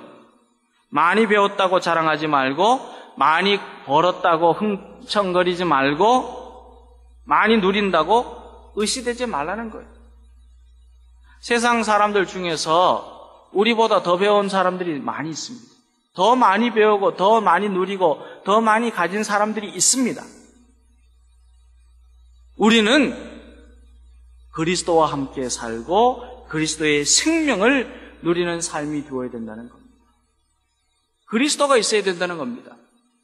많이 배웠다고 자랑하지 말고 많이 벌었다고 흥청거리지 말고 많이 누린다고 의시되지 말라는 거예요. 세상 사람들 중에서 우리보다 더 배운 사람들이 많이 있습니다. 더 많이 배우고 더 많이 누리고 더 많이 가진 사람들이 있습니다. 우리는 그리스도와 함께 살고 그리스도의 생명을 누리는 삶이 되어야 된다는 겁니다. 그리스도가 있어야 된다는 겁니다.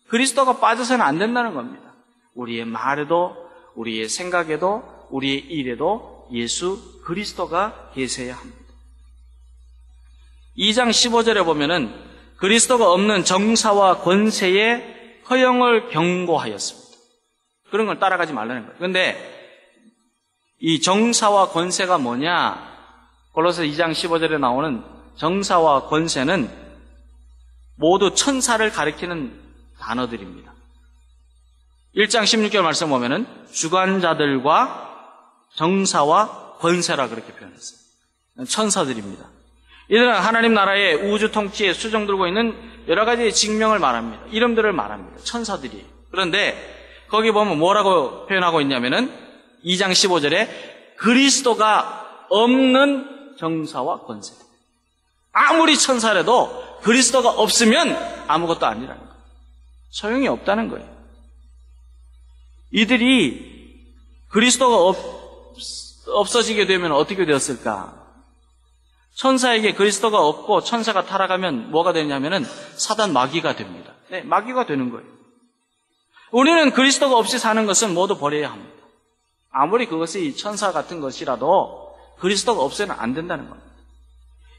그리스도가 빠져서는 안 된다는 겁니다. 우리의 말에도 우리의 생각에도 우리의 일에도 예수 그리스도가 계셔야 합니다. 2장 15절에 보면은 그리스도가 없는 정사와 권세의 허영을 경고하였습니다. 그런 걸 따라가지 말라는 거예요. 그런데 이 정사와 권세가 뭐냐? 골로새 2장 15절에 나오는 정사와 권세는 모두 천사를 가리키는 단어들입니다. 1장 16절 말씀 보면은 주관자들과 정사와 권세라 그렇게 표현했어요. 천사들입니다. 이들은 하나님 나라의 우주 통치에 수정들고 있는 여러 가지 직명을 말합니다. 이름들을 말합니다. 천사들이. 그런데 거기 보면 뭐라고 표현하고 있냐면은 2장 15절에 그리스도가 없는 정사와 권세. 아무리 천사라도 그리스도가 없으면 아무것도 아니라는 거예요. 소용이 없다는 거예요. 이들이 그리스도가 없어지게 되면 어떻게 되었을까? 천사에게 그리스도가 없고 천사가 타락하면 뭐가 되냐면은 사단 마귀가 됩니다. 네, 마귀가 되는 거예요. 우리는 그리스도가 없이 사는 것은 모두 버려야 합니다. 아무리 그것이 천사 같은 것이라도 그리스도가 없어서는 안 된다는 겁니다.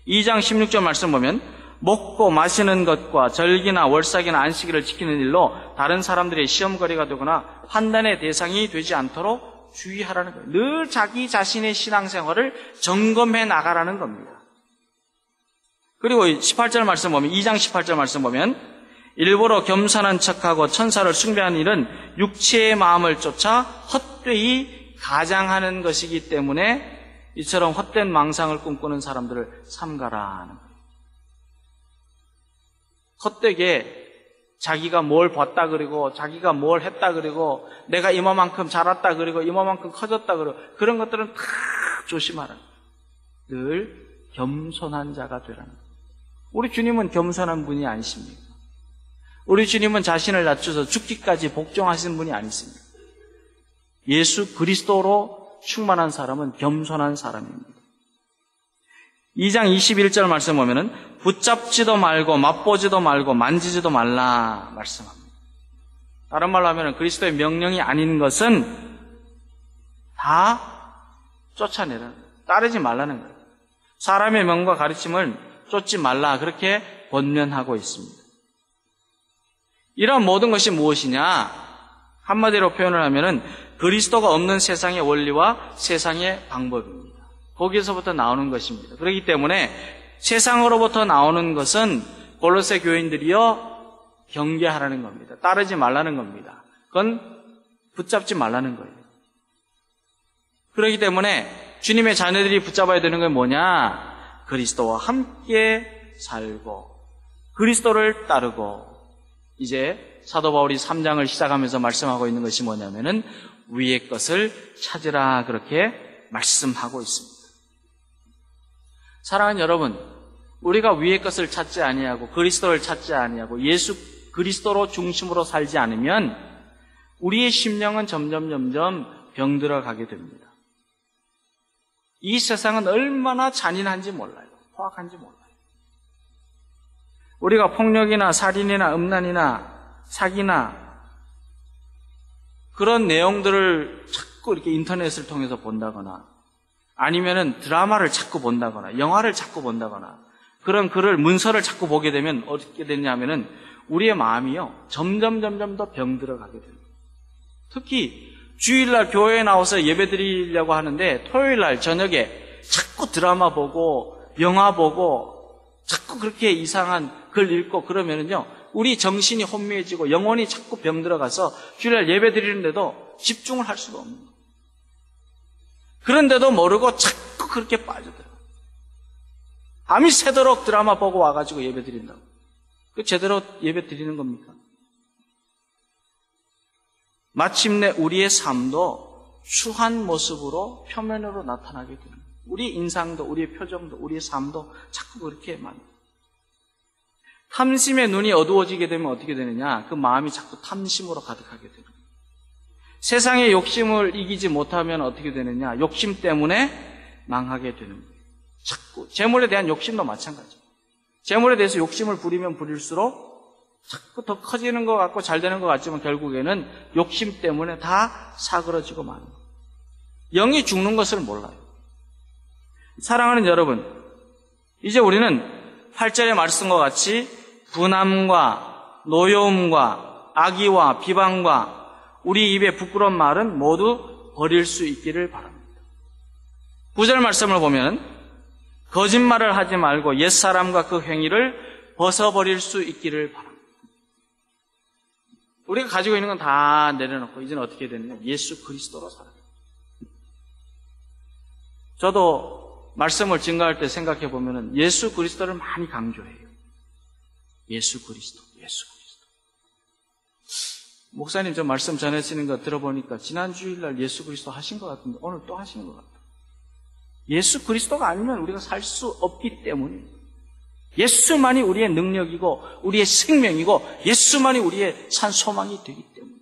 2장 16절 말씀 보면 먹고 마시는 것과 절기나 월삭이나 안식일을 지키는 일로 다른 사람들의 시험거리가 되거나 판단의 대상이 되지 않도록 주의하라는 거예요. 늘 자기 자신의 신앙생활을 점검해 나가라는 겁니다. 그리고 18절 말씀 보면, 2장 18절 말씀 보면, 일부러 겸손한 척하고 천사를 숭배하는 일은 육체의 마음을 쫓아 헛되이 가장하는 것이기 때문에 이처럼 헛된 망상을 꿈꾸는 사람들을 삼가라 하는 거예요. 헛되게 자기가 뭘 봤다 그러고 자기가 뭘 했다 그러고 내가 이만큼 자랐다 그러고 이만큼 커졌다 그러고 그런 것들은 다 조심하라. 늘 겸손한 자가 되라는 거예요. 우리 주님은 겸손한 분이 아니십니까? 우리 주님은 자신을 낮춰서 죽기까지 복종하신 분이 아니십니까? 예수 그리스도로 충만한 사람은 겸손한 사람입니다. 2장 21절 말씀 보면은 붙잡지도 말고 맛보지도 말고 만지지도 말라 말씀합니다. 다른 말로 하면 그리스도의 명령이 아닌 것은 다 쫓아내라는 거예요. 따르지 말라는 거예요. 사람의 명과 가르침을 쫓지 말라 그렇게 권면하고 있습니다. 이런 모든 것이 무엇이냐? 한마디로 표현을 하면은 그리스도가 없는 세상의 원리와 세상의 방법입니다. 거기에서부터 나오는 것입니다. 그렇기 때문에 세상으로부터 나오는 것은 골로새 교인들이요 경계하라는 겁니다. 따르지 말라는 겁니다. 그건 붙잡지 말라는 거예요. 그렇기 때문에 주님의 자녀들이 붙잡아야 되는 건 뭐냐? 그리스도와 함께 살고 그리스도를 따르고 이제 사도 바울이 3장을 시작하면서 말씀하고 있는 것이 뭐냐면은 위의 것을 찾으라 그렇게 말씀하고 있습니다. 사랑하는 여러분, 우리가 위의 것을 찾지 아니하고 그리스도를 찾지 아니하고 예수 그리스도로 중심으로 살지 않으면 우리의 심령은 점점 병들어 가게 됩니다. 이 세상은 얼마나 잔인한지 몰라요. 포악한지 몰라요. 우리가 폭력이나 살인이나 음란이나 사기나 그런 내용들을 자꾸 이렇게 인터넷을 통해서 본다거나 아니면은 드라마를 자꾸 본다거나 영화를 자꾸 본다거나 그런 글을 문서를 자꾸 보게 되면 어떻게 되냐면은 우리의 마음이요 점점 더 병들어 가게 됩니다. 특히 주일날 교회에 나와서 예배 드리려고 하는데 토요일날 저녁에 자꾸 드라마 보고 영화 보고 자꾸 그렇게 이상한 글 읽고 그러면은요 우리 정신이 혼미해지고 영혼이 자꾸 병들어가서 주일날 예배 드리는데도 집중을 할 수가 없는 거예요. 그런데도 모르고 자꾸 그렇게 빠져들어요. 밤이 새도록 드라마 보고 와가지고 예배 드린다고. 그 제대로 예배 드리는 겁니까? 마침내 우리의 삶도 추한 모습으로 표면으로 나타나게 되는 거예요. 우리 인상도 우리의 표정도 우리의 삶도 자꾸 그렇게 만들어요. 탐심의 눈이 어두워지게 되면 어떻게 되느냐? 그 마음이 자꾸 탐심으로 가득하게 되는 거예요. 세상의 욕심을 이기지 못하면 어떻게 되느냐? 욕심 때문에 망하게 되는 거예요. 자꾸 재물에 대한 욕심도 마찬가지예요. 재물에 대해서 욕심을 부리면 부릴수록 자꾸 더 커지는 것 같고 잘 되는 것 같지만 결국에는 욕심 때문에 다 사그러지고 마는 거예요. 영이 죽는 것을 몰라요. 사랑하는 여러분, 이제 우리는 8절의 말씀과 같이 분함과 노여움과 악의와 비방과 우리 입에 부끄러운 말은 모두 버릴 수 있기를 바랍니다. 9절 말씀을 보면 거짓말을 하지 말고 옛사람과 그 행위를 벗어버릴 수 있기를 바랍니다. 우리가 가지고 있는 건 다 내려놓고 이제는 어떻게 되느냐? 예수 그리스도로 살아요. 저도 말씀을 증거할 때 생각해 보면 예수 그리스도를 많이 강조해요. 예수 그리스도. 목사님 저 말씀 전해지는 거 들어보니까 지난 주일날 예수 그리스도 하신 것 같은데 오늘 또 하시는 것 같아요. 예수 그리스도가 아니면 우리가 살 수 없기 때문에 예수만이 우리의 능력이고 우리의 생명이고 예수만이 우리의 산 소망이 되기 때문에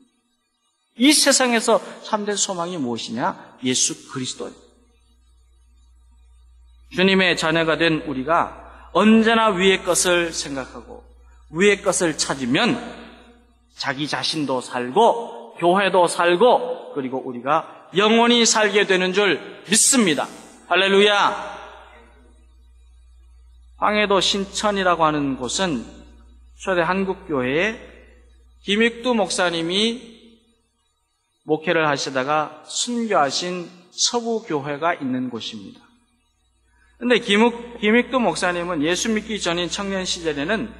이 세상에서 참된 소망이 무엇이냐? 예수 그리스도예요. 주님의 자녀가 된 우리가 언제나 위의 것을 생각하고 위의 것을 찾으면 자기 자신도 살고 교회도 살고 그리고 우리가 영원히 살게 되는 줄 믿습니다. 할렐루야. 황해도 신천이라고 하는 곳은 초대 한국교회에 김익두 목사님이 목회를 하시다가 순교하신 서부교회가 있는 곳입니다. 그런데 김익두 목사님은 예수 믿기 전인 청년 시절에는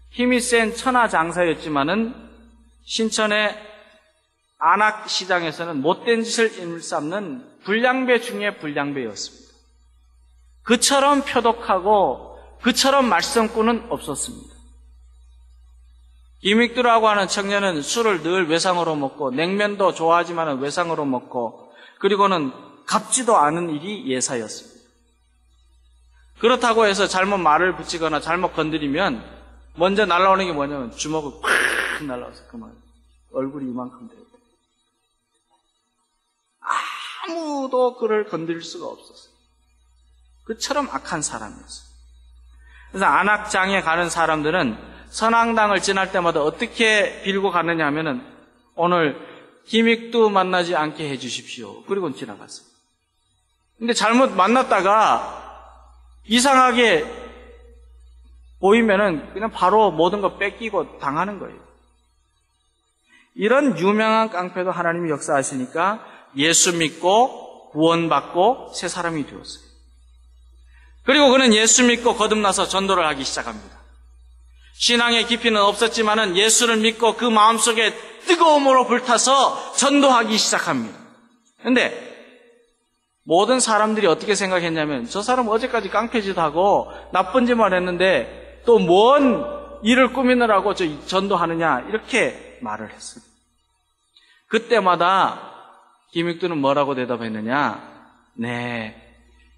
힘이 센 천하장사였지만은 신천의 안악시장에서는 못된 짓을 일삼는 불량배 중에 불량배였습니다. 그처럼 표독하고 그처럼 말썽꾼은 없었습니다. 김익두라고 하는 청년은 술을 늘 외상으로 먹고 냉면도 좋아하지만 외상으로 먹고 그리고는 갚지도 않은 일이 예사였습니다. 그렇다고 해서 잘못 말을 붙이거나 잘못 건드리면 먼저 날라오는 게 뭐냐면 주먹을 팍 날라와서 그만 얼굴이 이만큼 돼요. 아무도 그를 건드릴 수가 없었어요. 그처럼 악한 사람이었어요. 그래서 안악장에 가는 사람들은 선앙당을 지날 때마다 어떻게 빌고 가느냐 하면은 오늘 김익두 만나지 않게 해주십시오. 그리고 지나갔어요. 근데 잘못 만났다가 이상하게 보이면은 그냥 바로 모든 거 뺏기고 당하는 거예요. 이런 유명한 깡패도 하나님이 역사하시니까 예수 믿고 구원받고 새 사람이 되었어요. 그리고 그는 예수 믿고 거듭나서 전도를 하기 시작합니다. 신앙의 깊이는 없었지만은 예수를 믿고 그 마음속에 뜨거움으로 불타서 전도하기 시작합니다. 그런데 모든 사람들이 어떻게 생각했냐면 저 사람 어제까지 깡패짓 하고 나쁜 짓만 했는데 또 뭔 일을 꾸미느라고 저 전도하느냐 이렇게 말을 했어요. 그때마다 김익두는 뭐라고 대답했느냐? 네,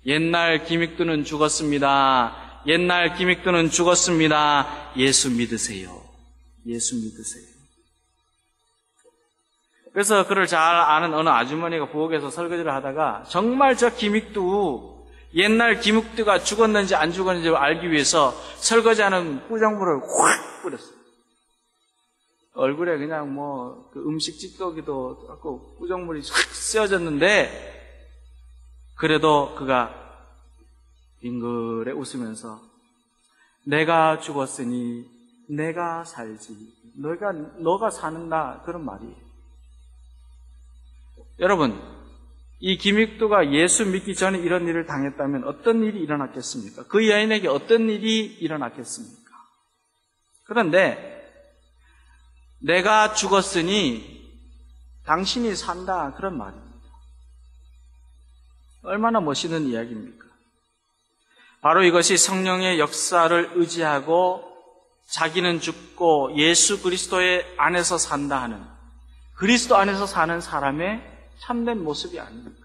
옛날 김익두는 죽었습니다. 옛날 김익두는 죽었습니다. 예수 믿으세요. 예수 믿으세요. 그래서 그를 잘 아는 어느 아주머니가 부엌에서 설거지를 하다가 정말 저 김익두, 옛날 김익두가 죽었는지 안 죽었는지 알기 위해서 설거지하는 뿌정물을 확 뿌렸어요. 얼굴에 그냥 그 음식 찌꺼기도 갖고 뿌정물이 확 쓰여졌는데 그래도 그가 빙그레 웃으면서 내가 죽었으니 내가 살지 너가 사는다 그런 말이에요. 여러분, 이 김익두가 예수 믿기 전에 이런 일을 당했다면 어떤 일이 일어났겠습니까? 그 여인에게 어떤 일이 일어났겠습니까? 그런데 내가 죽었으니 당신이 산다 그런 말입니다. 얼마나 멋있는 이야기입니까? 바로 이것이 성령의 역사를 의지하고 자기는 죽고 예수 그리스도의 안에서 산다 하는 그리스도 안에서 사는 사람의 참된 모습이 아닙니까?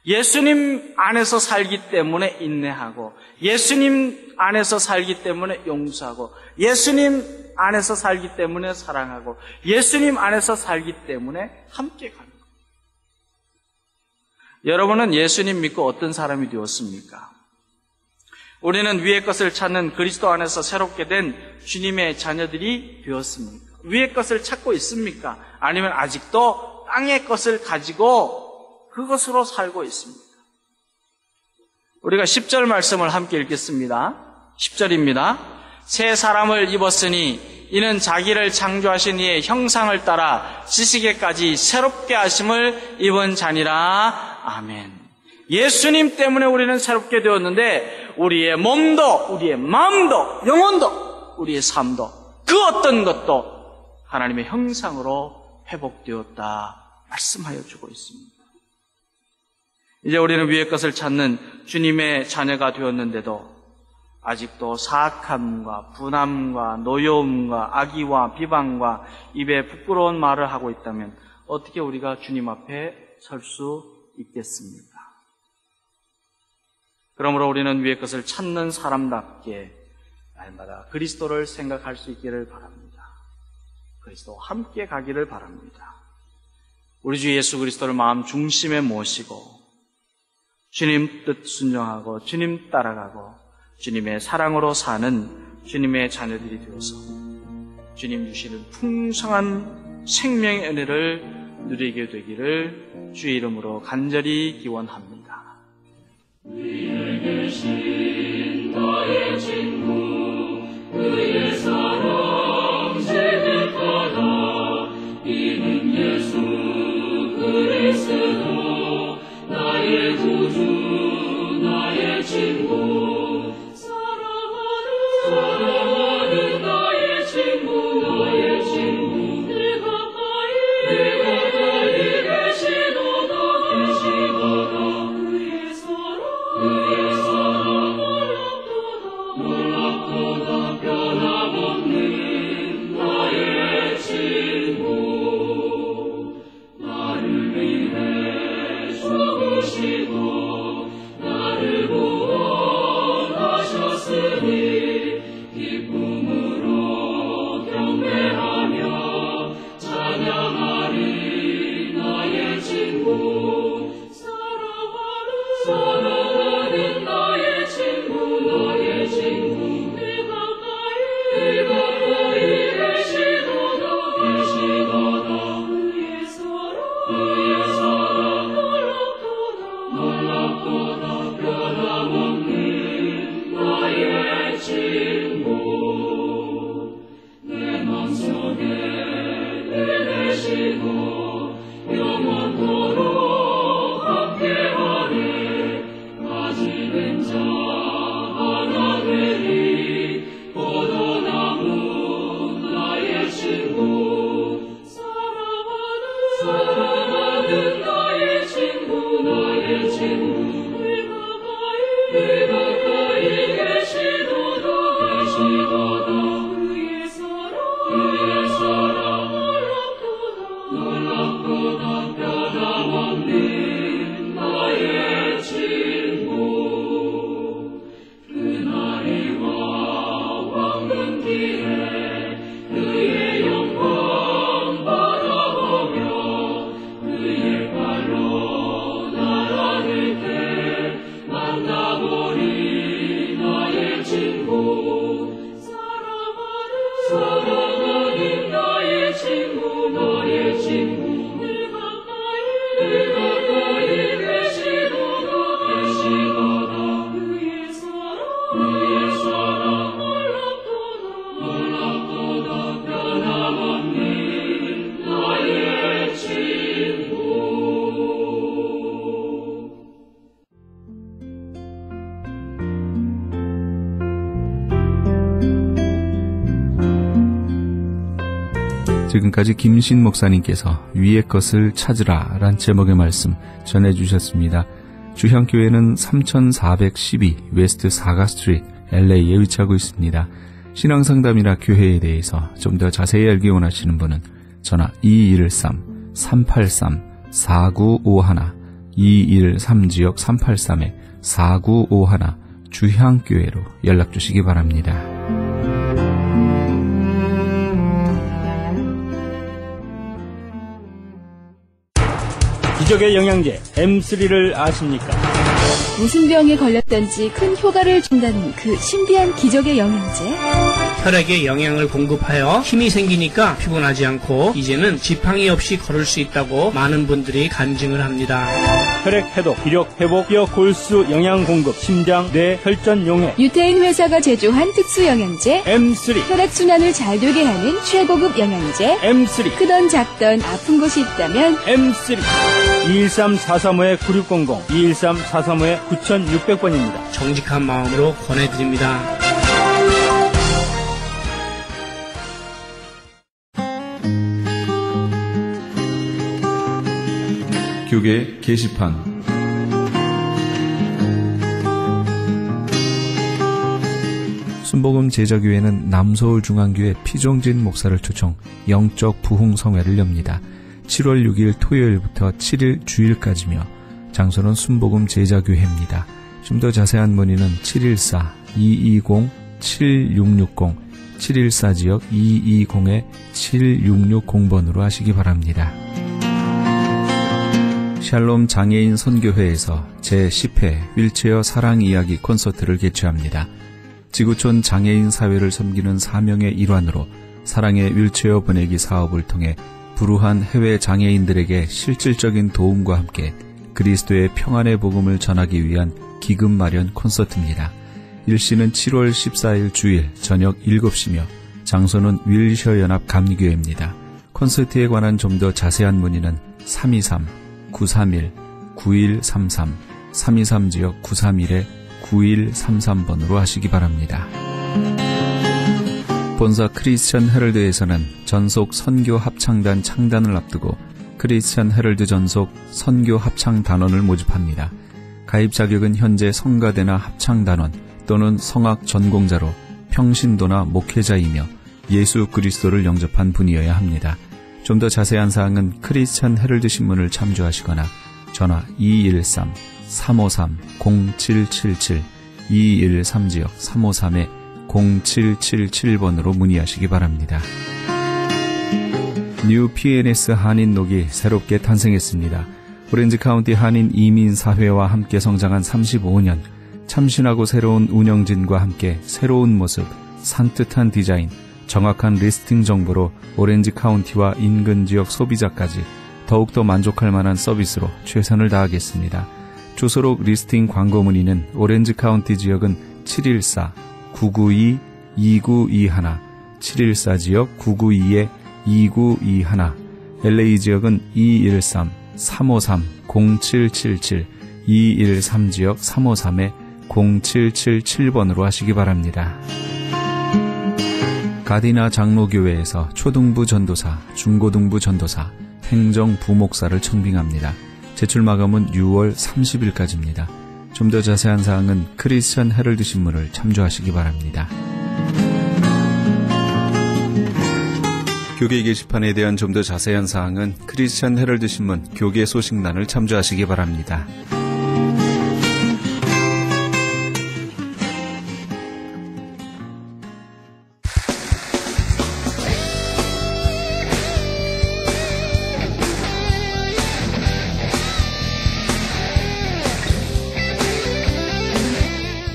예수님 안에서 살기 때문에 인내하고 예수님 안에서 살기 때문에 용서하고 예수님 안에서 살기 때문에 사랑하고 예수님 안에서 살기 때문에 함께 가는 거예요. 여러분은 예수님 믿고 어떤 사람이 되었습니까? 우리는 위의 것을 찾는 그리스도 안에서 새롭게 된 주님의 자녀들이 되었습니까? 위의 것을 찾고 있습니까? 아니면 아직도 땅의 것을 가지고 그것으로 살고 있습니까? 우리가 10절 말씀을 함께 읽겠습니다. 10절입니다. 새 사람을 입었으니 이는 자기를 창조하신 이의 형상을 따라 지식에까지 새롭게 하심을 입은 자니라. 아멘. 예수님 때문에 우리는 새롭게 되었는데 우리의 몸도 우리의 마음도 영혼도 우리의 삶도 그 어떤 것도 하나님의 형상으로 회복되었다 말씀하여 주고 있습니다. 이제 우리는 위의 것을 찾는 주님의 자녀가 되었는데도 아직도 사악함과 분함과 노여움과 악의와 비방과 입에 부끄러운 말을 하고 있다면 어떻게 우리가 주님 앞에 설 수 있겠습니까? 그러므로 우리는 위의 것을 찾는 사람답게 날마다 그리스도를 생각할 수 있기를 바랍니다. 그리스도와 함께 가기를 바랍니다. 우리 주 예수 그리스도를 마음 중심에 모시고 주님 뜻 순종하고 주님 따라가고 주님의 사랑으로 사는 주님의 자녀들이 되어서 주님 주시는 풍성한 생명의 은혜를 누리게 되기를 주의 이름으로 간절히 기원합니다. 위에 계신 지금까지 김신 목사님께서 위의 것을 찾으라 란 제목의 말씀 전해주셨습니다. 주향교회는 3412 웨스트 4가 스트리트 LA에 위치하고 있습니다. 신앙상담이나 교회에 대해서 좀 더 자세히 알기 원하시는 분은 전화 213-383-4951 213지역 383-4951 주향교회로 연락주시기 바랍니다. 기적의 영양제 M3를 아십니까? 무슨 병에 걸렸던지 큰 효과를 준다는 그 신비한 기적의 영양제. 혈액에 영양을 공급하여 힘이 생기니까 피곤하지 않고 이제는 지팡이 없이 걸을 수 있다고 많은 분들이 간증을 합니다. 혈액 해독, 기력 회복, 뼈 골수 영양 공급, 심장, 뇌, 혈전 용해. 유태인 회사가 제조한 특수 영양제 M3. 혈액 순환을 잘 되게 하는 최고급 영양제 M3. 크던 작던 아픈 곳이 있다면 M3. 213-435-9600, 213-435-9600번입니다. 정직한 마음으로 권해드립니다. 교계 게시판. 순복음 제자교회는 남서울중앙교회 피종진 목사를 초청 영적 부흥성회를 엽니다. 7월 6일 토요일부터 7일 주일까지며 장소는 순복음 제자교회입니다. 좀 더 자세한 문의는 714-220-7660 714지역 220-7660번으로 하시기 바랍니다. 샬롬 장애인 선교회에서 제10회 휠체어 사랑 이야기 콘서트를 개최합니다. 지구촌 장애인 사회를 섬기는 사명의 일환으로 사랑의 휠체어 보내기 사업을 통해 불우한 해외 장애인들에게 실질적인 도움과 함께 그리스도의 평안의 복음을 전하기 위한 기금 마련 콘서트입니다. 일시는 7월 14일 주일 저녁 7시며 장소는 휠체어 연합 감리교회입니다. 콘서트에 관한 좀 더 자세한 문의는 323-931-9133 323지역 931-9133번으로 하시기 바랍니다. 본사 크리스천 헤럴드에서는 전속 선교 합창단 창단을 앞두고 크리스천 헤럴드 전속 선교 합창 단원을 모집합니다. 가입 자격은 현재 성가대나 합창단원 또는 성악 전공자로 평신도나 목회자이며 예수 그리스도를 영접한 분이어야 합니다. 좀 더 자세한 사항은 크리스천 헤럴드 신문을 참조하시거나 전화 213-353-0777 213지역 353-0777번으로 문의하시기 바랍니다. 뉴 PNS 한인녹이 새롭게 탄생했습니다. 오렌지 카운티 한인 이민사회와 함께 성장한 35년, 참신하고 새로운 운영진과 함께 새로운 모습, 산뜻한 디자인, 정확한 리스팅 정보로 오렌지 카운티와 인근 지역 소비자까지 더욱더 만족할 만한 서비스로 최선을 다하겠습니다. 주소록 리스팅 광고 문의는 오렌지 카운티 지역은 714-992-2921, 714지역 992-2921, LA 지역은 213-353-0777, 213지역 353-0777번으로 하시기 바랍니다. 가디나 장로교회에서 초등부 전도사, 중고등부 전도사, 행정 부목사를 청빙합니다. 제출 마감은 6월 30일까지입니다. 좀 더 자세한 사항은 크리스천 헤럴드 신문을 참조하시기 바랍니다. 교계 게시판에 대한 좀 더 자세한 사항은 크리스천 헤럴드 신문 교계 소식란을 참조하시기 바랍니다.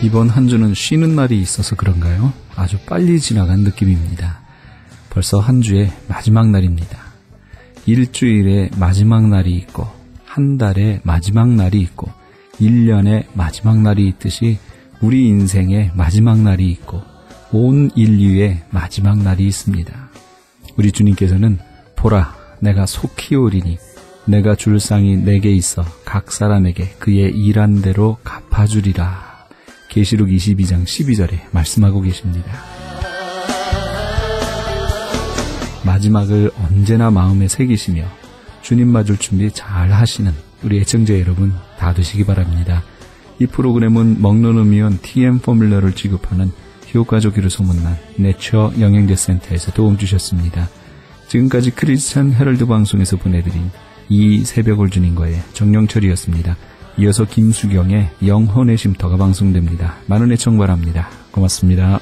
이번 한 주는 쉬는 날이 있어서 그런가요? 아주 빨리 지나간 느낌입니다. 벌써 한 주의 마지막 날입니다. 일주일의 마지막 날이 있고 한 달의 마지막 날이 있고 1년의 마지막 날이 있듯이 우리 인생의 마지막 날이 있고 온 인류의 마지막 날이 있습니다. 우리 주님께서는 보라 내가 속히 오리니 내가 줄 상이 내게 있어 각 사람에게 그의 일한 대로 갚아주리라. 계시록 22장 12절에 말씀하고 계십니다. 마지막을 언제나 마음에 새기시며 주님 맞을 준비 잘 하시는 우리 애청자 여러분 다 되시기 바랍니다. 이 프로그램은 먹노노미온 TM 포뮬러를 지급하는 효과적으로 소문난 내처 영양제센터에서 도움 주셨습니다. 지금까지 크리스찬 헤럴드 방송에서 보내드린 이 새벽을 주님과의 정영철이었습니다. 이어서 김수경의 영혼의 쉼터가 방송됩니다. 많은 애청 바랍니다. 고맙습니다.